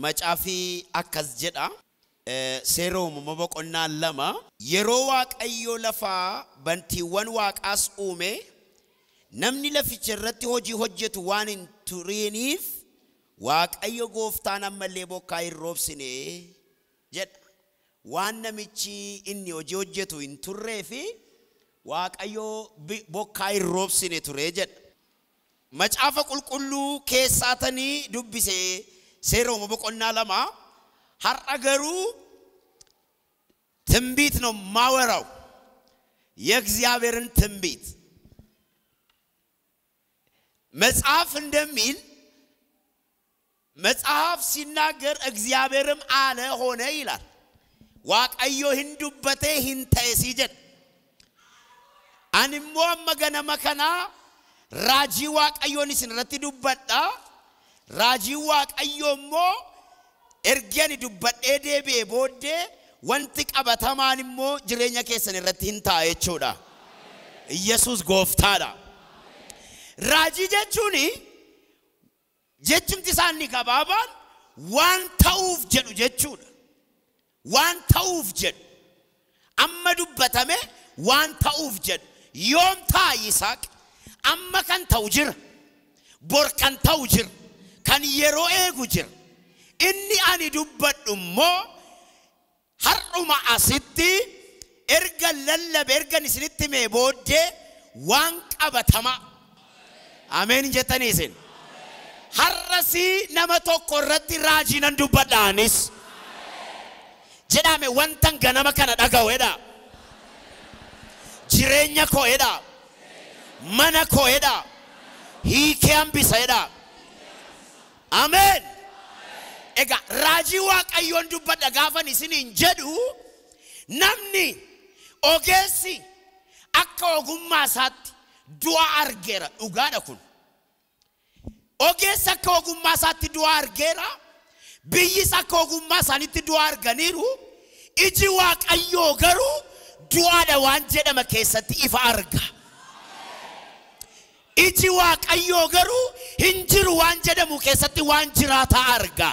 macaafi akkas jedha seera uumama boqonnaa 2 yeroo waaqayyo lafa bantiiwwan waaqaas uume namni laficha irratti hojii hojjetu waan hin turiniif waaqayyo gooftaan ammallee bokkaa hin roobsine jedha waan namichi inni hojii hojjetu hin turreefi waaqayyo bokkaa hin roobsine ture jedha macaafa qulqulluu keessaatanii dubbise seera uumama boqonnaa 2 har'a garuu ትንቢት ነው ማወራው የእግዚአብሔርን ትንቢት መጽሐፍ እንደሚል መጽሐፍ ሲናገር እግዚአብሔርም አለ ሆነ ይላል ዋቀዮ ህንዱበቴ ህንታይ ሲጀድ አንሞ መገነ መከና ራጂ ዋቀዮን ሲንረቲ ዱበዳ ራጂ ዋቀዮሞ ኤርገኒ ዱበዴ ዴቤ ቦዴ wanti qabatamaan immoo jireenya keessan irratti hin taa'e jechuudha ኢየሱስ ጎፍታadha raajii jechuun jechumti isaanii gabaabaan waan ta'uuf jedhu jechuudha waan ta'uuf jedhu amma dubbatame waan ta'uuf jedhu yoom ta'a Yisaaq amma kan ta'u jira bor kan ta'u jira kan yeroo eegu jira inni ani dubbadhu immoo har'uma asitti erga lallab erga isinitti mee boodde waan qabatama amen jettanii isin har'asi nama tokko irratti raajii nan dubbadhaanis jedhame wantan ganama kana dhaga'eedha jireenya koo'eedha mana koo'eedha hiikee hambiseedha amen ega raji waaqayyoon dubbadha gaafan isiniin jedhu namni ogeessi akka ogummaa isaatti du'a argeera dhugaadha kun ogeessi akka ogummaa isaatti du'a argeera biyyis akka ogummaa isaanitti du'a arganiiru iji waaqayyoo garuu du'aadha waan jedhama keessatti ifa arga iji waaqayyoo garuu hin jiru waan jedhamu keessatti waan jiraata arga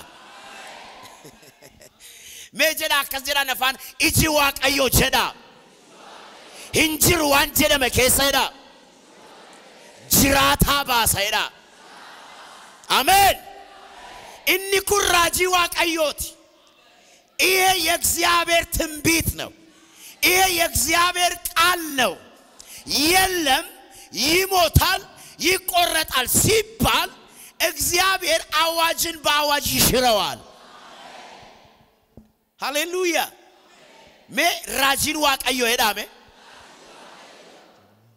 Mejeda akazira nafan iji waaqayyo jedha hinjiru waan jedhame keessadha jirata baasaidha amen inni kun raajii waaqayyooti ይሄ የእግዚአብሔር ትንቢት ነው ይሄ የእግዚአብሔር ቃል ነው የለም ይሞታል ይቆረጣል ሲባል እግዚአብሔር አዋጅን በአዋጅ ይሽረዋል Hallelujah. Me rajin waaqayyo edha me.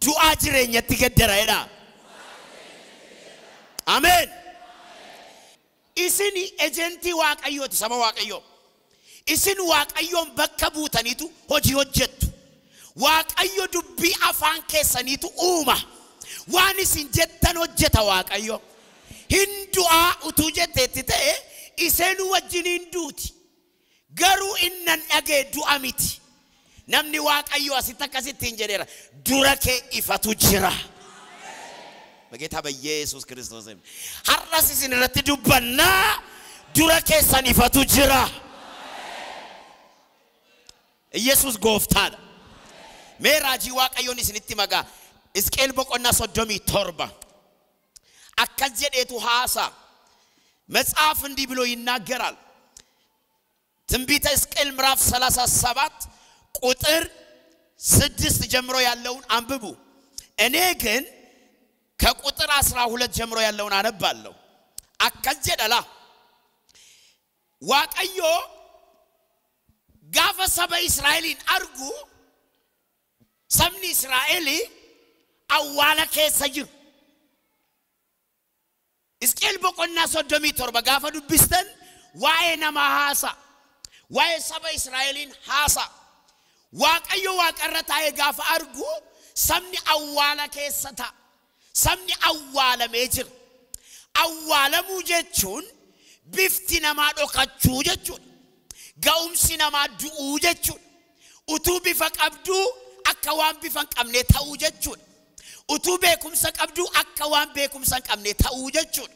Du'a jireenyatti gaddara edha. Amen. Isini ejenti waaqayyooti saba waaqayyo. Isin waaqayyoon bakka buutaniitu hojii hojjettu. Waaqayyo dubbii afaan keessaniitu uuma. Waan isin jettan hojjeta waaqayyo. Hindu'a utuu jetteetti ta'e iseen wajjiniin duuti. garu innan dhagee du'a miti namni waaqayyo asitti akkasitti hin jedheera dura kee ifatu jira በጌታ በኢየሱስ ክርስቶስ har'as isin irratti dubbannaa dura keessan ifatu jira ኢየሱስ ጎፍታadha mee raajii waaqayyoon isinitti magaa Hisqeel boqonnaa 37 akkas jedheetu haasa መጽሐፍ እንዲህ ብሎ ይናገራል ትንቢተ ሕዝቅኤል ምዕራፍ 37 ቁጥር 6 ጀምሮ ያለውን አንብቡ እኔ ግን ከቁጥር 12 ጀምሮ ያለውን አነባለሁ አከጀደላ ዋቀዮ ጋፈ ሰበ እስራኤልን አርጉ ሰምኒ እስራኤል አዋለ ከሰጅር ሕዝቅኤል በቆና 37 ጋፈ ዱብስተን ዋኤ ነማሃሳ ዋኤ ሰበ እስራኤልን ሃሳ ዋቀዮ ዋቀረታ የጋፈ አርጉ ሰምኒ አዋለ ከሰታ ሰምኒ አዋለ ሜጅር አዋለ ሙጀቹን ቢፍቲ ነማ ዶካቹ ጀቹን ጋኡምሲ ነማ ዱኡ ጀቹን ኡቱ ቢፈቀብዱ አካዋን ቢፈንቀምኔ ታው ጀቹን ኡቱ ቤኩምሰ ቀብዱ አካዋን ቤኩምሰ ቀምኔ ታው ጀቹን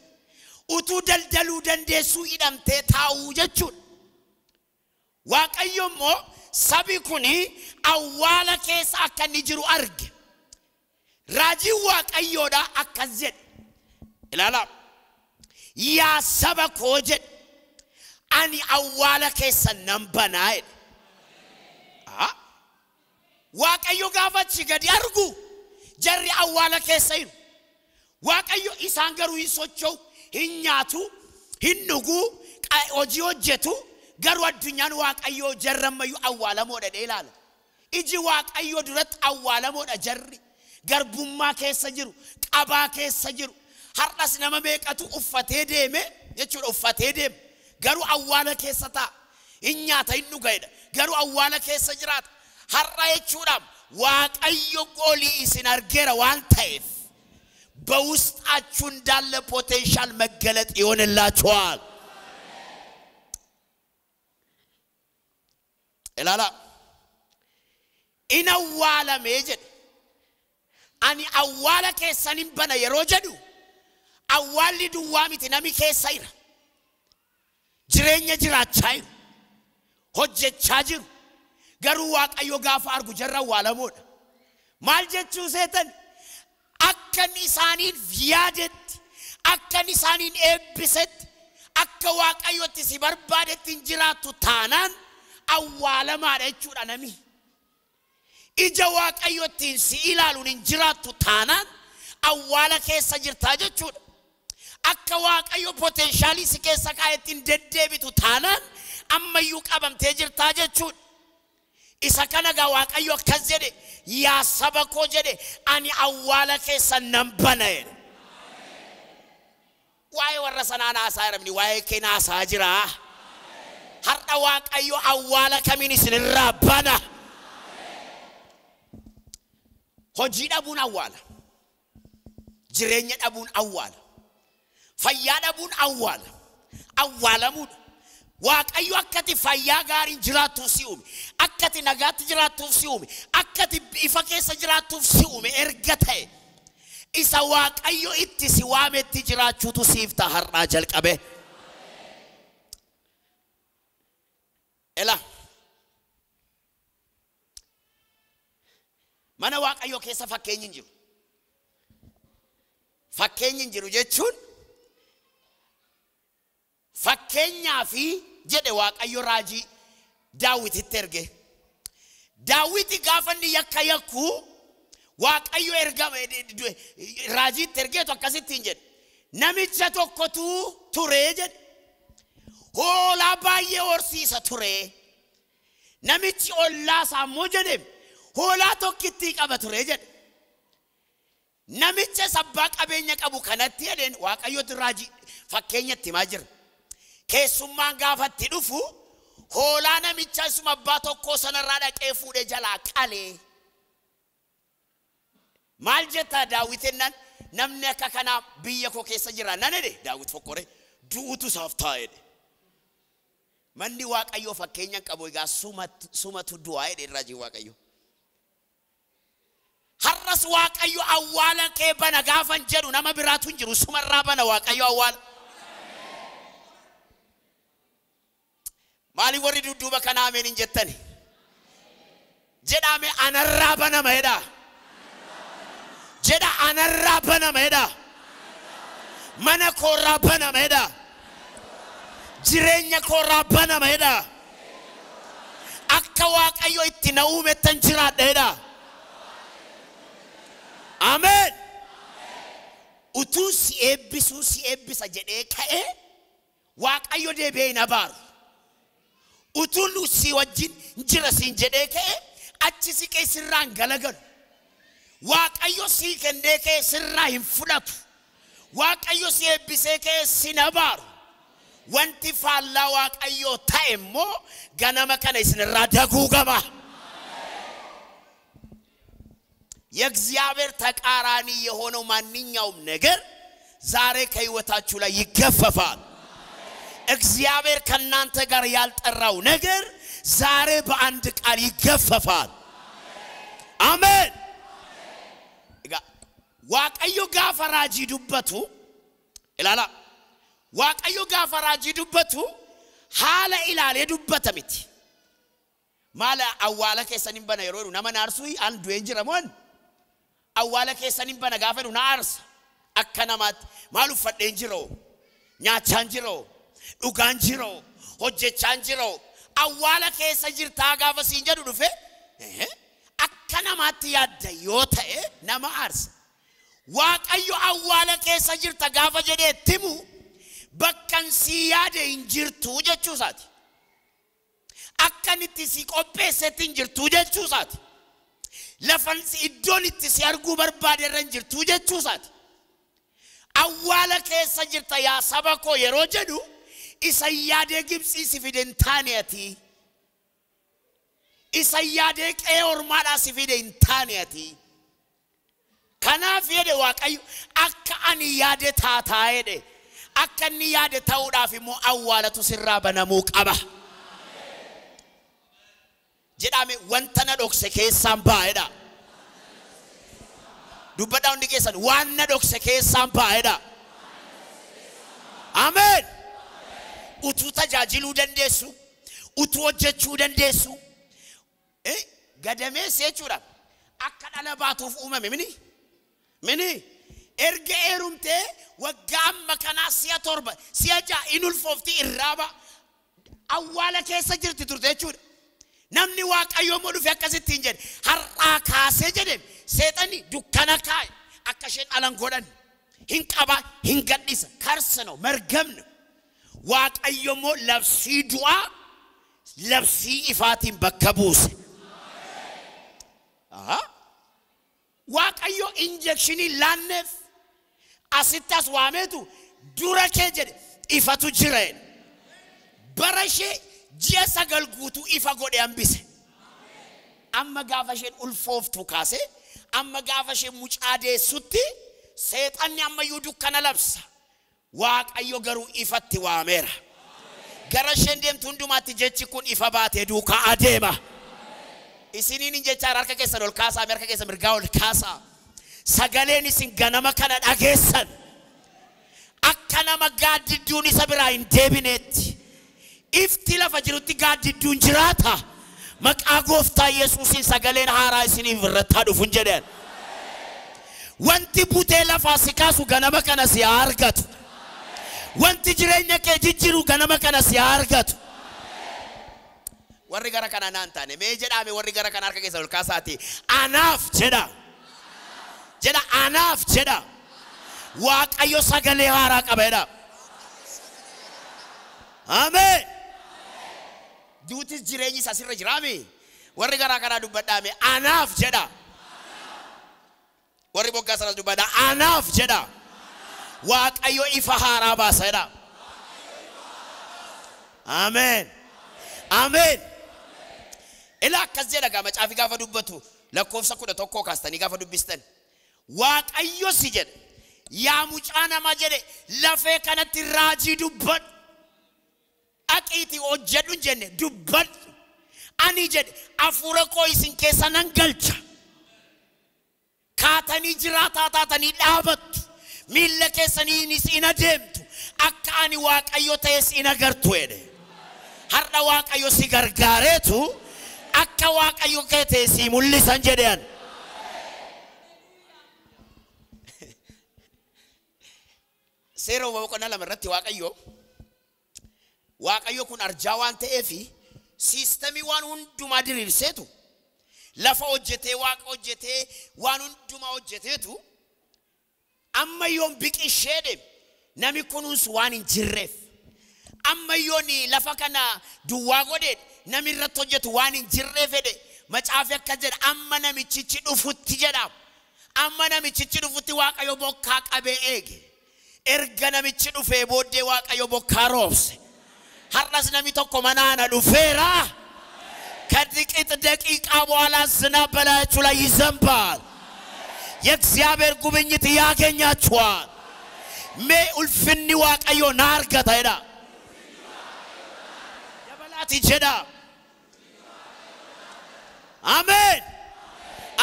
utuu daldaluu dandeessuu hidhamtee taa'uu jechuudha. Waaqayyo immoo sabi kuni awwaala keessa akka inni jiru arge. Raajii Waaqayyoodha akkas jedhe. Ilaala. Yaa saba koo jedhe ani awwaala keessa nan banaa jedhe. Waaqayyo gaafachi gadi argu jarri awwaala keessa jiru. Waaqayyo isaan garuu hin socho'u, hin nyaatu, hin dhugu, hojii hojjetu. Garuu addunyaan Waaqayyo jarrammayyuu awwaalamoodha jedhee ilaala. Iji Waaqayyo duratti awwaalamoodha jarri. Garbummaa keessa jiru, qabaa keessa jiru. Har'as nama meeqatu uffatee deeme jechuudha, uffatee deeme. Garuu awwaala keessa taa'a. Hin nyaata, hin dhuga jedha. Garuu awwaala keessa jiraata. Har'a jechuudha Waaqayyo goolii isin argeera waan ta'eef በውስጣችሁ እንዳለ ፖቴንሻል መገለጥ ይሆንላችኋል። ኢላላ ኢነዋላ ሜጀድ አኒ አዋላ ከሰኒም በነ የሮጀዱ አዋሊ ዱዋሚት ነሚ ከሰይራ ጅሬኛ ጅራቻይ ሆጀቻ ጅሩ ገሩ ዋቀዮ ጋፋ አርጉ ጀራ ዋለሞድ ማልጀቹ ሰተን አከን ኢሳኒን ቪያደት አከን ኢሳኒን ኤብሰት አከ ዋቀዮት ሲበርባደት እንጅራቱ ታናን አዋለ ማለቹ ዳነሚ ኢጀ ዋቀዮት ሲኢላሉን እንጅራቱ ታናን አዋለ ከሰ ጅርታ ጀቹ አከ ዋቀዮ ፖቴንሻሊ ሲከሰ ካየት እንደደቢቱ ታናን አመዩ ቀበምቴ ጅርታ ጀቹ ኢሳከነጋ ዋቀዮ ከዘደ ያ ሰበኮ ጀደ አኒ አዋለ ከሰ ነምበነ ዋይ ወረሰናና ሳይረምኒ ዋይ ከና ሳጅራ ሀርዳ ዋቀዮ አዋለ ከሚኒ ስንራባና ሆጂ ዳቡን አዋለ ጅሬኛ ዳቡን አዋለ ፈያ ዳቡን አዋለ አዋለሙ waaqayyo akkati fayyaa gaarii jiraatuuf si uume akkati nagaatti jiraatuuf si uume akkati ifa keessa jiraatuuf si uume erga ta'e isa waaqayyo itti si waametti jiraachuutu siif ta'a har'aa jalqabe ela mana waaqayyo keessa fakkeenyi jiru jechuun fakkeenyaa fi jedhe waaqayyo raajii daawititti erge daawiti gaafanni yakka yakku waaqayyo ergame raajiitti ergeetu akkasittiin jedhe namicha tokkotu ture jedhe hoolaa baay'ee horsiisa ture namichi ollaasaa immoo jedhe hoolaa tokkitti qaba ture jedhe namicha sabbaa qabeenya qabu kanatti jedheen waaqayyotu raajii fakkeenyatti himaa jira keessummaan gaafatti dhufu hoolaa namicha isuma abbaa tokko sanarraa dhaqee fuudhee jalaa qalee maal jetta daawwitinnan namni akka kana biyya koo keessa jira nan jedhe daawwit fokkore duutu saaf taa'e manni waaqayyo fakkeenyan qabu egaa sumatu du'aa jedhe raajii waaqayyo har'as waaqayyo awwaala kee bana gaafan jedhu nama biraatu hin jiru sumarraa bana waaqayyo awwaala Mali warri dudduuba kana ameen hin jettani jedhame anarraa banama jedha jedha anarraa banama jedha mana koorraa banama jedha jireenya koorraa banama jedha akka waaqayyo itti na uumettan jiraadha jedha amen utuu si eebbisa jedhee ka'e waaqayyo deebi'ee na baaru utulu si wajjin jira sin jedhee ka'e achi si kee sirraan galagalu waaqayyo si kennee kee sirraa hin fudhatu waaqayyo si eebbisee kee si nabaaru wanti faallaa waaqayyo ta'e immoo ganama kana isinirraa daguugama የእግዚአብሔር ተቃራኒ የሆነው ማንኛውም ነገር ዛሬ ከህይወታችሁ ላይ ይገፈፋል እግዚአብሔር ከናንተ ጋር ያልጠራው ነገር ዛሬ በአንድ ቃል ይገፈፋል አሜን ዋቀዮ ጋፈራጂ ዱበቱ ኢላላ waaqayyo gaafa raajii dubbatu haala ilaalee dubbata miti maala awwaala keessaniin bana yeroo nama naarsuu an du'een jiramoon awwaala keessaniin bana gaafa nu naarsa akka namaatti maal uffadheen jiroo nyaachaan jiroo dhugaan jiroo hojjechaan jiroo awwaala keessa jirtaa gaafa siin jedhu dhufe akka namaatti yaadda yoo ta'e nama aarsa waaqayyo awwaala keessa jirta gaafa jedhee timu bakkan si yaade hin jirtu jechuu isaati akkanitti si qopheessetti hin jirtu jechuu isaati lafan iddoon itti si arguu barbaade irra hin jirtu jechuu isaati awwaala keessa jirta yaa saba koo yeroo jedhu isa yaadee Gibxii si fide hin taane ati isa yaadee qe'ee ormaadhaa si fide hin taane ati kanaaf jedhe waaqayyo akka ani yaade taataa jedhe akka inni yaade ta'uudhaaf immoo awwaalatu sirraa banamuu qaba jedhame wanta na dhokse keessaan baay'eedha dubbadhaa hundi keessan waan na dhokse keessaan baay'eedha ameen utuu tajaajiluu dandeessu utuu hojjechuu dandeessu gadameessa jechuudha akka dhala baatuuf uumame mini erga eerumtee waggaa amma kanaa si'a torba si'a ja'a inulfoofti irraaba awwaala keessa jirti turte jechuudha namni waaqayyo moo dhufe akkasitti hin jedhe har'aa kaasee jedhe seexanni dukkana kaa'e akka isheen alan godhan hin qaba hin gadhisa karsano margamno waaqayyo moo labsii du'aa labsii ifaatiin bakka buuse waaqayyo injectionii laanneef asittas waameetu dura kee jedhe ifatu jireen bara ishee ji'a 9 guutuu ifa godhe hambise amma gaafa isheen ulfooftu kaase amma gaafa isheen mucaa deessutti seexanni ammayyuu dukkana labsa waaqayyo garuu ifatti waameera gara isheen deemtu hundumaatti jechi kun ifa baatee duukaa adeema isiniin jechaa harka keessan ol kaasaa harka keessan mirgaa ol kaasaa sagaleen isin ganama kana dhageessan akka nama gaaddidduun isa biraa hin deebineetti ifti lafa jirutti gaaddidduun jiraata maqaa gooftaa Yesuusiin sagaleen haaraa isiniif irratti dhufu jedheen wanti butee lafaa si kaasu ganama kana si argatu wanti jireenya kee jijjiiru ganama kana si argatu warri gara kana naan taane mee jedhame warri gara kana harka keessan ol kaasaati anaaf jedha anaaf jedha waaqayyo sagalee haaraa qabeedha ameen duutis jireenyi isaa sirra jiraame warri gara kana dubbadhaame anaaf jedha warri boggaa sanas dubbadha anaaf jedha waaqayyo ifa haaraa baaseedha ameen ameen ila akkas jedha gaa macaafi gaafa dubbatu lakkoofsa 11 kaastanii gaafa dubbistan waaqayyo si jedhe yaa mucaa namaa jedhe lafee kanatti raajii dubbadhu aqiiti hojjedhu jenne dubbadhu ani jedhe hafuura koo isin keessa nan galcha kaatanii jiraataa taatanii dhaabattu miilla keessaniinis in adeemtu akka ani waaqayyo ta'es in agartu jedhe har'a waaqayyo si gargaareetu akka waaqayyo kee ta'e si mul'isan jedhan seera boqonnaa 2 irratti waaqayyo kun arjaa waan ta'eefi siistemii waan hundumaa diriirseetu lafa hojjetee waaqa hojjetee waan hundumaa hojjeteetu amma yoon biqishee nami kunuunsu waan hin jirreef amma yoon lafa kana duwwaa godhe nami irratti hojjetu waan hin jirreef jedhe macaafi akka jedha amma namichichi dhufutti jedha amma namichichi dhufutti waaqayyo bokkaa qabee eege erga namichi dhufee booddee waaqayyo bokkaa roobse har'as nami tokko manaana dhufeera ከጥቂት ደቂቃ በኋላ ዝናብ በላያችሁ ላይ ይዘንባል የእግዚአብሔር ጉብኝት ያገኛችኋል ሜ ኡልፍኒ waaqayዮ ናርገታ ሄዳ ደበላት ይጀዳ አሜን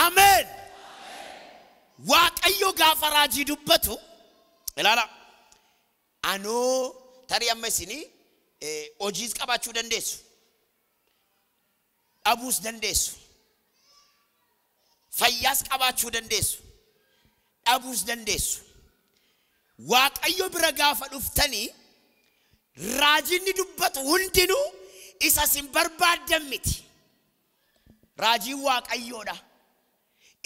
አሜን waaqayዮ ጋፈራጂ ዱበቱ ኢላላ አኖ tarii amma isinii hojiis qabaachuu dandeessu dhabuus dandeessu fayyaas qabaachuu dandeessu dhabuus dandeessu waaqayyo bira gaafa dhuftanii raajinni dubbatu hundinuu isa sin barbaadan miti raajii waaqayyoodha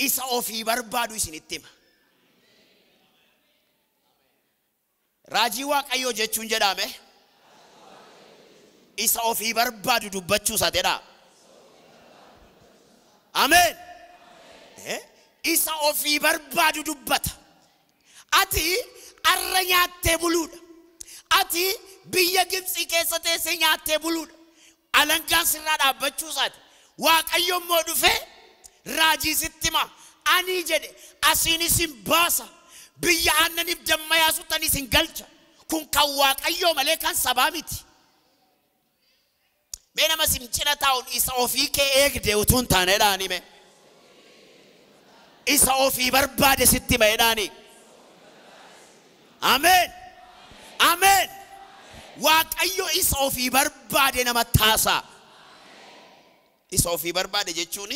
isa ofii barbaadu isinitti hima raajii waaqayyoo jechuun jedhame isa ofii barbaadu dubbachuu isaatedha amen isa ofii barbaadu dubbata ati arra nyaattee buluudha ati biyya Gibxi keessa teessee nyaattee buluudha alangaan sirraa dhaabbachuu isaati waaqayyo immoo dhufee raajii sitti hima ani jedhe asiin isin baasa biyya aannaniif damma yaasuttani isin galcha kun kan waaqayyo malee kan sabaa miti mee nama simcina taa'uun isa ofii kee eegde utuun taaneedhaan hime isa ofii barbaade sitti himeedhaani amen amen waaqayyo isa ofii barbaade nama taasaa isa ofii barbaade jechuun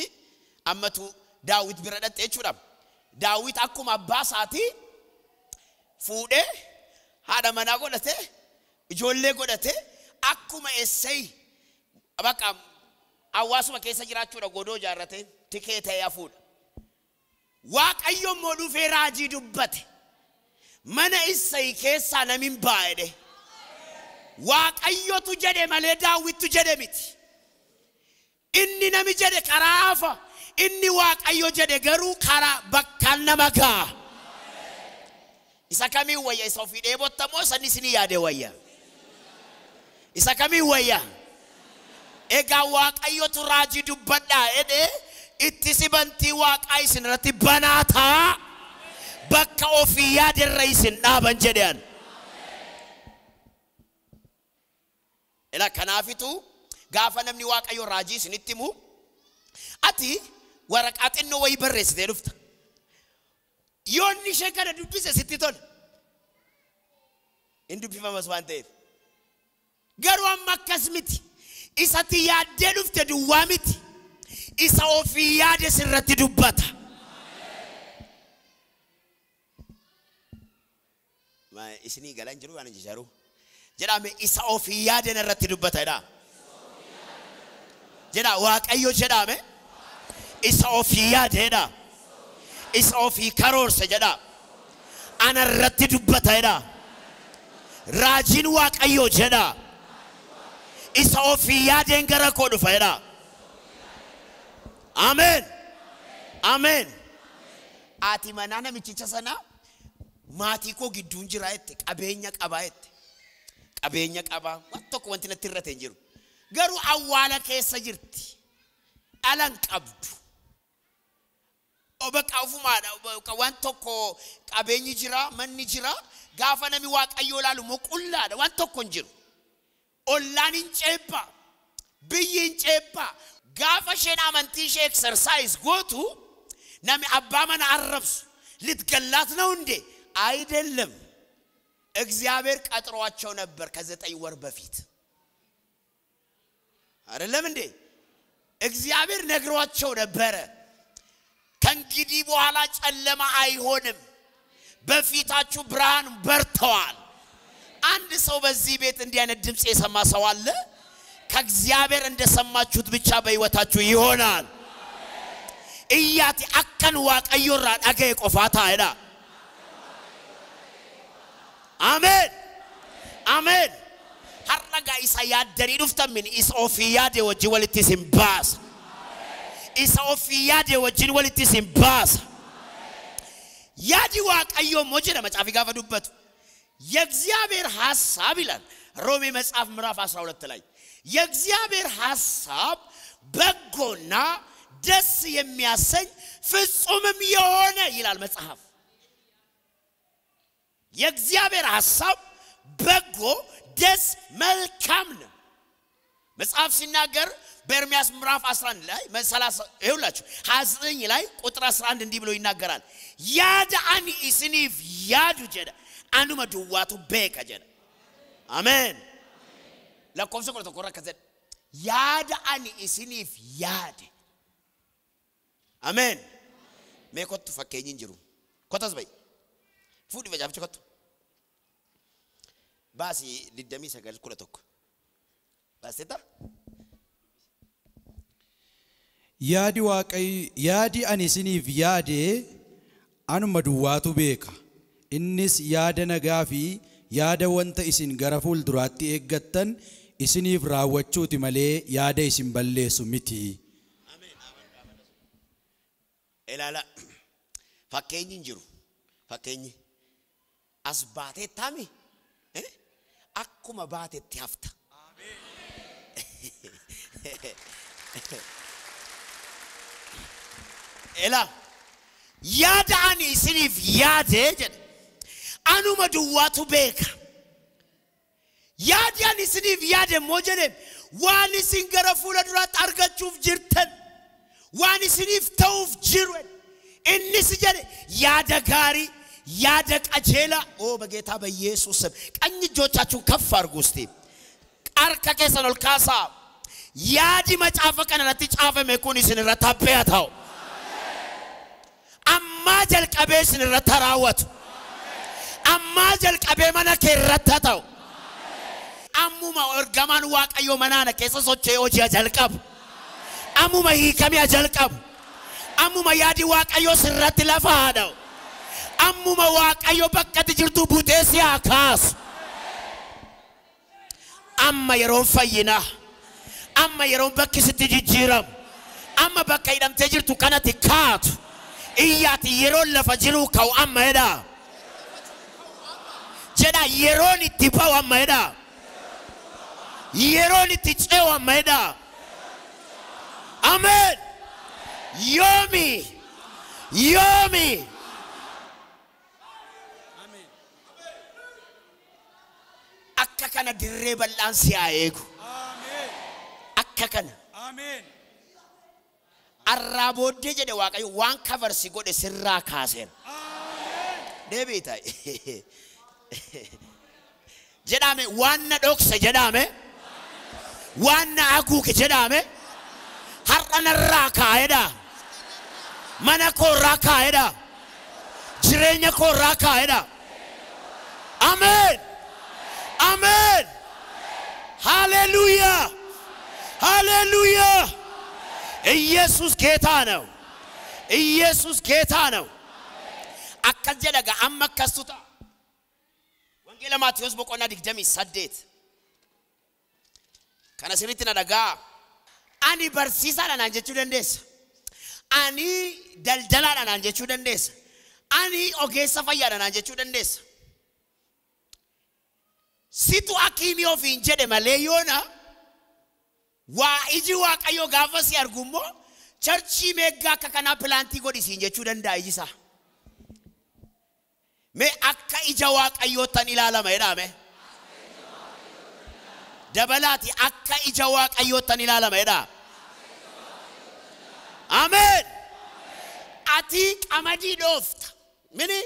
ammatu Daawit bira dhaqe jechuudha Daawit akkuma abbaa isaatii fuudhee haadha manaa godhate ijoollee godhate akkuma Essey bakka hawaasuma keessa jiraachuudha godoo jaarrate tikee ta'ee hafuudha waaqayyo immoo dhufee raajii dubbate mana Essey keessaa namin baay'ee waaqayyotu jedhe malee Daawittu jedhe miti inni nami jedhe karaafa inni waaqayyo jedhe garuu karaa bakkaan nama gaa isa kamii wayya isa ofii dheebottamoo sanni isinii yaade wayya isa kamii wayya egaa waaqayyotu raajii dubbadhaa jedhe itti sibantii waaqaa isin irratti banaataa bakka ofii yaaderra isin dhaaban jedhan ila kanaafitu gaafa namni waaqayyo raajii isinitti himu ati waraqaa xinnoo wayii barreessitee dhufta yoonni ishee kana dubbise sitti tola hin dubbifamas waan ta'eef garuu amma akkas miti isatti yaaddee dhufte duwwaa miti isa ofii yaade sirratti dubbata isinii galaan jiru waan jiru jedhame isa ofii yaade narratti dubbata jedha jedha waaqayyo jedhame isa ofii yaade jedha isa ofii karoorse jedha ana irratti dubbata jedha raajiin waaqayyo jedha isa ofii yaadeen gara koo dhufa jedha amen amen ati manaa namichicha sana maatii koo gidduun jira jette qabeenya qabaa jette qabeenya qabaa waan tokko wanti natti irratti hin jiru garuu awwaala keessa jirti dhalan qabdu obaka ufumaadha waan tokko qabeenyi jira manni jira gaafa nami waaqayyo laalu moqullaadha waan tokko hin jiru ollaan hin ceebba biyyi hin ceebba gaafa isheen amantii ishee exercise gootu nami abbaa mana arrabsu ልትገላት ነው እንዴ አይደለም እግዚአብሔር ቀጥሯቸው ነበር ከ9 ወር በፊት አይደለም እንዴ እግዚአብሔር ነግሯቸው ነበር ከእንግዲህ በኋላ ጨለማ አይሆንም በፊታችሁ ብርሃን በርተዋል አንድ ሰው በዚህ ቤት እንዲህ አይነት ድምጽ የሰማ ሰው አለ ከእግዚአብሔር እንደሰማችሁት ብቻ በህይወታችሁ ይሆናል ኢያቲ አከን ዋቀዮራ ዳገ ቆፋታ አይዳ አሜን አሜን harraga isa yaadani dhuftamin is ofiyade wajin walitti simbaas isa ofiyade wajin walitti simbaas yaadi waaqayyo ሞጀነ መጽሐፍ ጋር ፈዱበት የእግዚአብሔር ሐሳብ ይላል ሮሜ መጽሐፍ ምዕራፍ 12 ላይ የእግዚአብሔር ሐሳብ በጎና ደስ የሚያሰኝ ፍጹምም የሆነ ይላል መጽሐፍ የእግዚአብሔር ሐሳብ በጎ ደስ መልካም ነው መጽሐፍ ሲናገር በኤርምያስ ምዕራፍ 11 ላይ 30 ይሁላችሁ 29 ላይ ቁጥር 11 እንዲህ ብሎ ይናገራል ያዳኒ ኢስኒፍ ያዱ ጀዳ አንዱ መዱዋቱ በከ ጀዳ Amen. La komsa ko to korra kazet. Yaada ani isinif yaade. Amen. Me kottu fakkeenyin jiru. Kotas bay. Fuudhi bajaafchi kottu. Baasi diddamii sagal kudha tokko. Baasita. Yaadi ani isiniif yaade anuma duwwaatu beeka. Innis yaada nagaa fi yaada wanta isin gara fuulduraatti eeggattan isiniif raawwachuuti malee yaada isin balleessu miti. Ilaala fakkeenyi jiru fakkeenyi as baatee taami akkuma baatetti hafta. Ela yaada ani isiniif yaade jedhe anuma duwwaatu beeka. Yaadi ani isiniif yaade moo jedhe waan isin gara fuula duraatti argachuuf jirtan waan isiniif ta'uuf jiru innis jedhe yaada gaarii yaada qajeela. Oo bageetaa በኢየሱስ ስም ቀኝ እጆቻችሁን ከፍ አድርጉ እስቲ harka keessan ol kaasaa. Yaadi macaafa kanarratti caafame kun isin irratti habbee haa ta'u. Ammaa jalqabee isin irratti raawwatu. Ammaa jalqabee mana kee irratti haa ta'u. Ammuma ergamaan Waaqayyoo manaana keessa socho'ee hojii jalqabu. Ammuma hiikamee jalqabu. Ammuma yaadi Waaqayyoo sirratti lafa haa dha'u. Ammuma Waaqayyoo bakka ati jirtu butee si haa kaasu. Amma yeroo fayyinaa. Amma yeroo bakki sitti jijjiiramu. Amma bakka hidhamtee jirtu kanatti kaatu. Iyyaati yeroo lafa jiru ka'u amma jedha. Jedha yeroon itti ba'u amma jedha. Yeroon itti ce'u amma jedha. Amen. Yoomi. Yoomi. Akka kana dirree bal'aan si haa eegu. Akka kana. Amen. Arraa booddee jedhe Waaqayyo waan kavarsi godhe sirraa kaaseera. Deebii ta'i. Jedhame waan na dhokse jedhame. Waan na haguuge jedhame. Har'a narraa kaa'edha. Mana koorraa kaa'edha. Jireenya koorraa kaa'edha. Amen. Amen. Hallelujah. Hallelujah. ኢየሱስ ጌታ ነው። ኢየሱስ ጌታ ነው። አከጀ ደጋ አመከስቱታ ወንጌል ማቴዎስ በቆና ድግደም ይሰደት ከነስሪትና ደጋ አኒ በርሲሳ ናንጀቹ ደንደስ አኒ ደልደላ ናንጀቹ ደንደስ አኒ ኦጌሳ ፈያ ናንጀቹ ደንደስ ሲቱ አኪሚዮ ፊንጀደ ማሌዮና waa iji Waaqayyo gaafa si argummo churchi meegga akka kana plantii godhi siin jechuu danda'a ijisa. Me akka ija Waaqayyootan ilaalama jedhame. Dabalaati akka ija Waaqayyootan ilaalama jedha. Amen. Ati qamadii dhoofta. Mini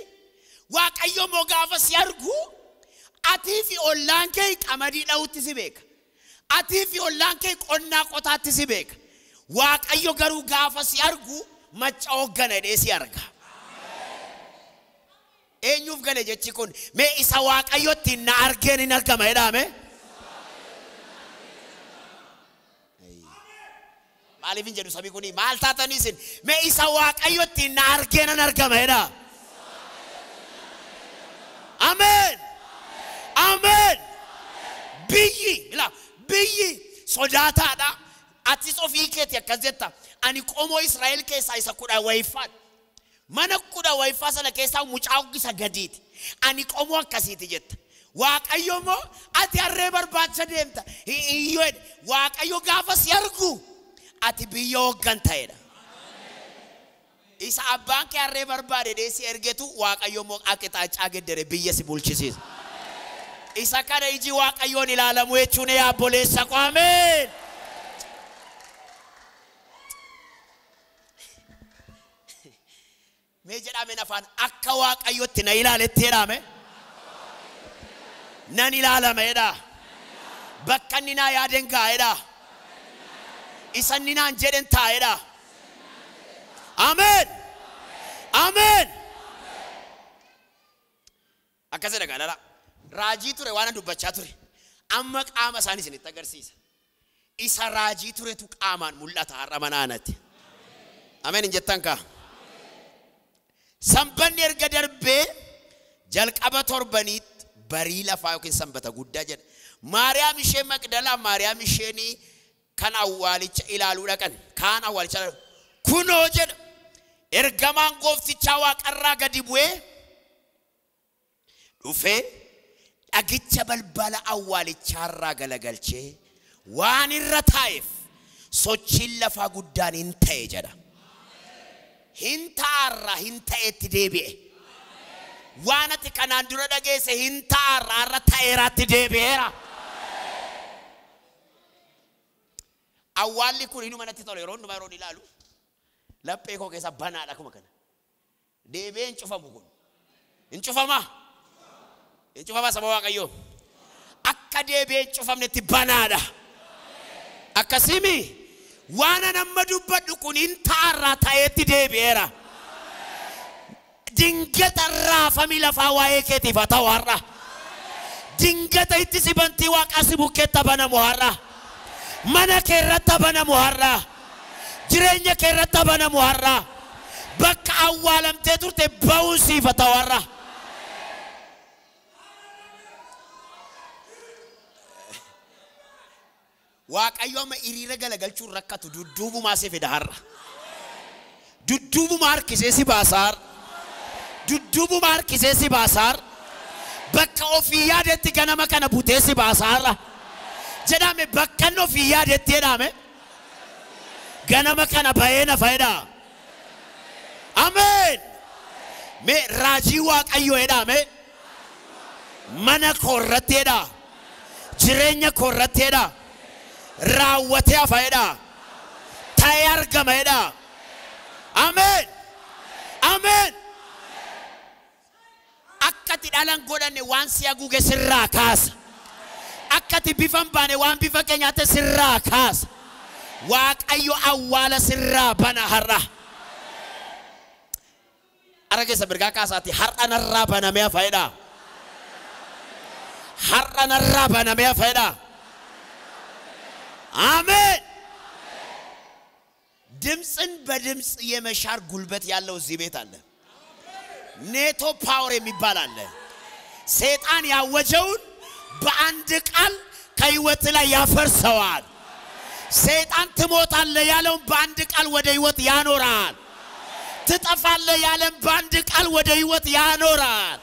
Waaqayyo moo gaafa si argu ati fi ollaan kee qamadii dha'utti si beeka. Ati fi ollaan kee qonnaa qotaatti si beeka. Waaqayyo garuu gaafa si argu macha hoggana jedhee si arga. Eenyuuf gale jechi kun mee isa Waaqayyotti na argeen hin argama jedhame. Maaliif hin jedhu sabii kuni maal taatan isin mee isa Waaqayyotti na argeen hin argama jedha. Amen. Amen. Biyyi ila biyyi sodaataadha. Atis ofii keetii akkas jetta ani qomoo Israa'el keessaa isa kudha wayifaan mana kudha wayifaa sana keessaa mucaa isa gadiiti ani qomoo akkasiiti jetta. Waaqayyo moo ati harree barbaacha deemta iyyoo Waaqayyo gaafa si argu ati biyya hoggan ta'edha. Isa abbaan kee harree barbaade deesi ergetu Waaqayyo moo akka xaacaa geddere biyya si bulchisiisa. Isa kana iji Waaqayyoon ilaalamu jechuun yaa obboleessa koo. Ameen. Mee jedhame nafaan akka Waaqayyootti na ilaaletti jedhame. nan ilaalamedha bakka inni naa yaaden gaa'edha isa inni naan jedhen taa'edha amen amen akkasii dhagaadha raajii ture waan dubbachaa ture amma qaama isaanii isinitti agarsiisa isa raajii turetu qaamaan mul'ata har'a manaanatti amen hin jettan kaa sanbanni erga darbee jalqaba torbaniit barii lafaa yookiin sanbata guddaa jedha maariyaam ishee maqdalaa maariyaam isheenii kan awwaalicha ilaaluu dhaqan kaan awwaalicha kunoo jedha ergamaan gooftichaa waaqarraa gadi bu'ee dhufee dhagicha balbala awwaalichaarraa galagalchee waan irra taa'eef sochiin lafaa guddaan hin ta'e jedha hin ta'arra hin ta'etti deebi'e waan ati kanaan dura dhageesse hin ta'arra irra ta'eeraatti deebi'eera awwaalli kun inuma natti tole yeroo hundumaa yeroo ilaalu laphee koo keessa banaadha akkuma kana deebi'ee hin cufamu kun hin cufamaa saba waaqayyoo akka deebi'ee hin cufamnetti banaadha akkasimi waan nama dubbadhu kun hin ta'arraa ta'eetti deebi'eera dingata raafami lafaa waa'ee keetiif haa ta'u har'a dingata itti si bantii waaqaa si bukkeetta banamu har'a mana kee irratti banamu har'a jireenya kee irratti banamu har'a bakka awwaalamtee turte ba'uu siif haa ta'u har'a waaqayyo amma iriira galagalchuun rakkatu dudduubumaa si fida har'a dudduubumaa harkisee si baasaar dudduubumaa harkisee si baasaar bakka ofii yaadetti ganama kana butee si baasaarra jedhame bakka ofii yaadetti jedhame ganama kana bahee na fayyada amen me raajii waaqayyo jedhame mana korratti jedha jireenya korratti jedha raawwatee afayedha ta'ee argameedha amen amen akkati dhalan godhanne waan si haguuge sirraa kaasa akkati bifan baane waan bifa keenyaatti sirraa kaasa waaqayyo awwaala sirraa bana har'a ara keessa birgaa kaasaati har'a narraa banamee afayedha har'a narraa banamee afayedha አሜን ድምጽን በድምጽ የመሻር ጉልበት ያለው እዚህ ቤት አለ ኔቶ ፓወር የሚባል አለ ሰይጣን ያወጀውን በአንድ ቃል ከህይወት ላይ ያፈርሰዋል ሰይጣን ትሞታለህ ያለውን በአንድ ቃል ወደ ህይወት ያኖራል ትጠፋለህ ያለን በአንድ ቃል ወደ ህይወት ያኖራል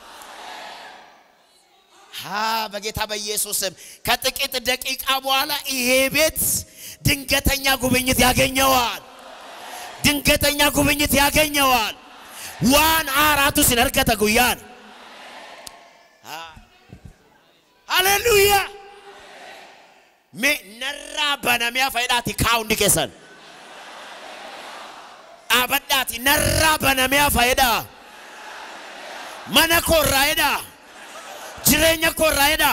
በጌታ በኢየሱስም ከጥቂት ደቂቃ በኋላ ይሄ ቤት ድንገተኛ ጉብኝት ያገኘዋል ድንገተኛ ጉብኝት ያገኘዋል ዋን አራቱ ሲነርከተ ጉያን ሃሌሉያ ሜ ነራ በነሚያ ፈይዳቲ ካውንዲ ከሰን አበዳቲ ነራ በነሚያ ፈይዳ መነኮ ራይዳ jireenya ko raayida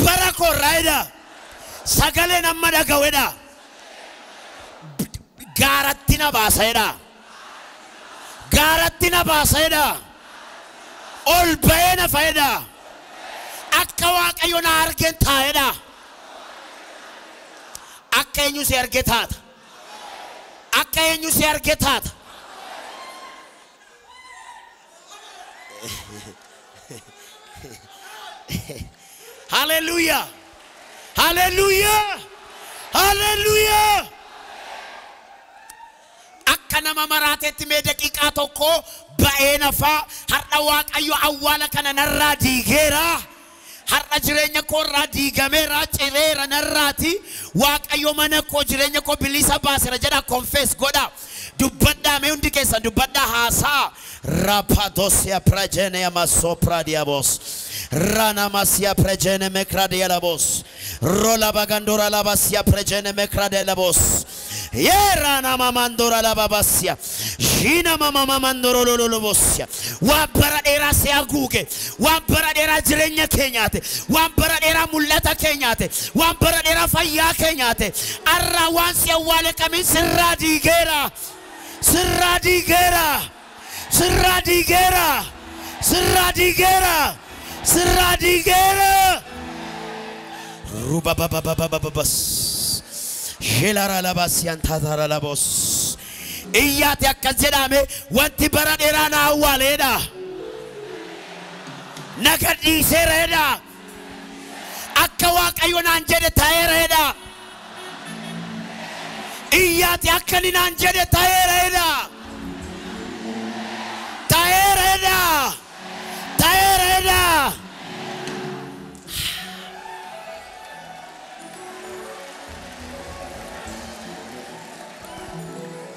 bara ko raayida sagale namada gaweda garatina baasayda ol bayena fayda akka waaqayyo na argen taayda akka eenyu si argetaata Hallelujah. Hallelujah. Hallelujah. Akkana mamaratetti me daqiiqa tokko ba'eena fa har'a waaqayyo awwaala kana narraa diigeera har'a jireenya koo irraa diigameera cireera narraati waaqayyo mana koo jireenya koo bilisa baasera jedha confess godha dubbadhaa mee hundi keessan dubbadhaa haasaa rapadosia prajene masopra diabos rana masia prajene mekradialabos rola bagandora labasia prajene mekradialabos ye rana mamandora lababasia Shina mama mandorololobosya. Wambara dera se aguge. Wambara dera jirenya kenyate. Wambara dera mulata kenyate. Wambara dera fayya kenyate. Arra wansi awale kami sirradigera. Sirradigera. Sirradigera. Sirradigera. Sirradigera. Ruba baba baba baba bas. Shelara labas yantazara labos. Iyate akazedame wanti baradera na awaleda. Nakadi sereda. Akawaka yonanjede taereda. Iyate akani nanjede taereda. Taereda. Taereda.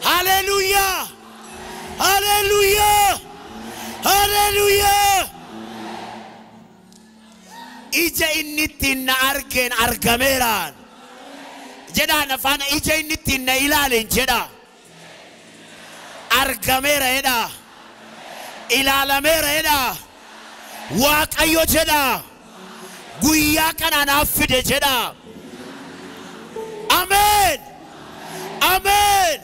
Hallelujah. Hallelujah. Hallelujah. Ija innitin na argen argameran. Jeda na fana ija innitin na ilalin jeda. Argamera eda. Ilalamera eda. Waqayyo jeda. Guyya kana nafide jeda. Amen. Amen.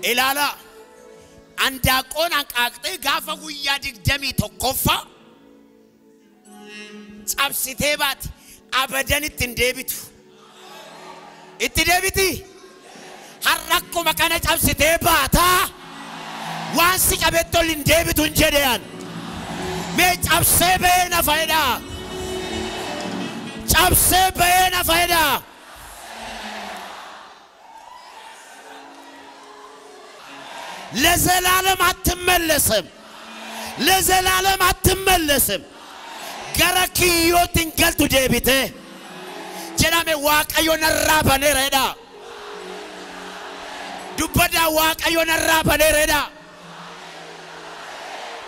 Ilala andaqon anqaqxe gafa guyya digdami tokkofa cabsite bat abadan ittindebitu ittidebiti harrakko makana cabsite bata wansi qabetto lindebitu njedeyan me cabse be na faida cabse be na faida لزلالم أتملسم لزلالم أتملسم غرقيو تنقل تجيبته جنامي واقعيو نرابا نريدا دبدا واقعيو نرابا نريدا